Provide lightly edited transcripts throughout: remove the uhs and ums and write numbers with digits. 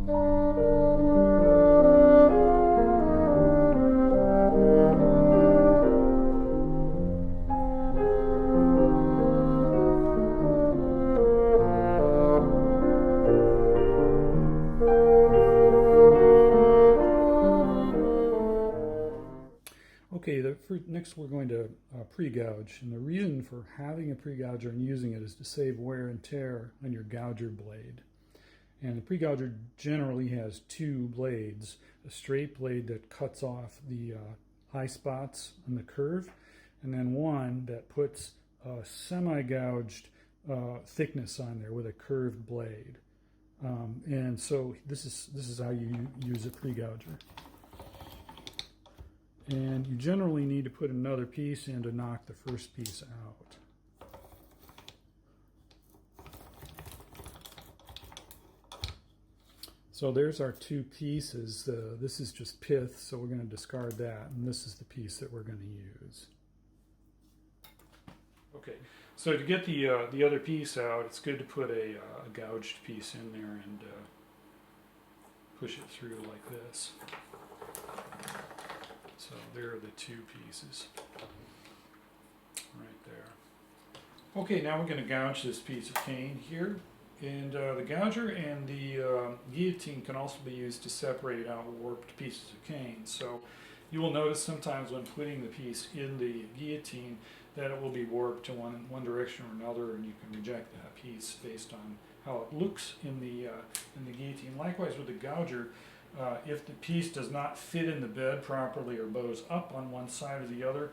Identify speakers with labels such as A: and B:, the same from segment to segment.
A: Okay, next we're going to pre-gouge, and the reason for having a pre-gouger and using it is to save wear and tear on your gouger blade. And the pre-gouger generally has two blades, a straight blade that cuts off the high spots on the curve, and then one that puts a semi-gouged thickness on there with a curved blade. And so this is how you use a pre-gouger. And you generally need to put another piece in to knock the first piece out. So there's our two pieces. This is just pith, so we're going to discard that, and this is the piece that we're going to use. Okay, so to get the other piece out, it's good to put a gouged piece in there and push it through like this. So there are the two pieces right there. Okay, now we're going to gouge this piece of cane here. And the gouger and the guillotine can also be used to separate out warped pieces of cane. So you will notice sometimes when putting the piece in the guillotine that it will be warped to one direction or another, and you can reject that piece based on how it looks in the guillotine. Likewise with the gouger, if the piece does not fit in the bed properly or bows up on one side or the other,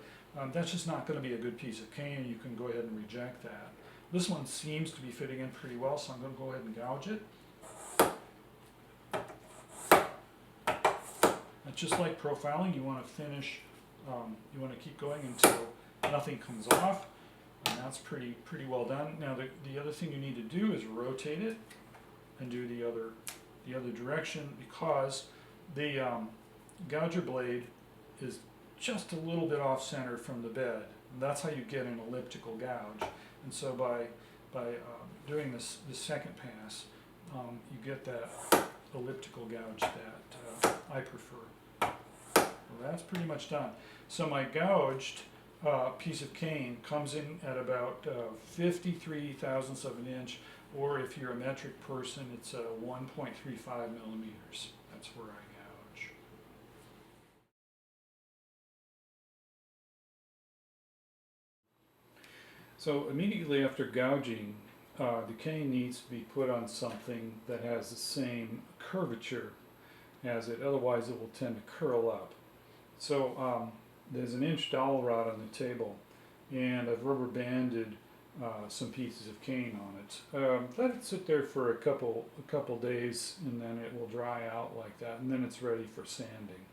A: that's just not going to be a good piece of cane, and you can go ahead and reject that. This one seems to be fitting in pretty well, so I'm going to go ahead and gouge it. It's just like profiling. You want to finish, you want to keep going until nothing comes off, and that's pretty well done. Now the other thing you need to do is rotate it and do the other direction, because the gouger blade is just a little bit off center from the bed, and that's how you get an elliptical gouge. And so by doing this second pass, you get that elliptical gouge that I prefer. So that's pretty much done. So my gouged piece of cane comes in at about 53 thousandths of an inch, or if you're a metric person, it's 1.35 millimeters. That's where I gouge. So immediately after gouging, the cane needs to be put on something that has the same curvature as it, otherwise it will tend to curl up. So there's an inch dowel rod on the table, and I've rubber banded some pieces of cane on it. Let it sit there for a couple days, and then it will dry out like that, and then it's ready for sanding.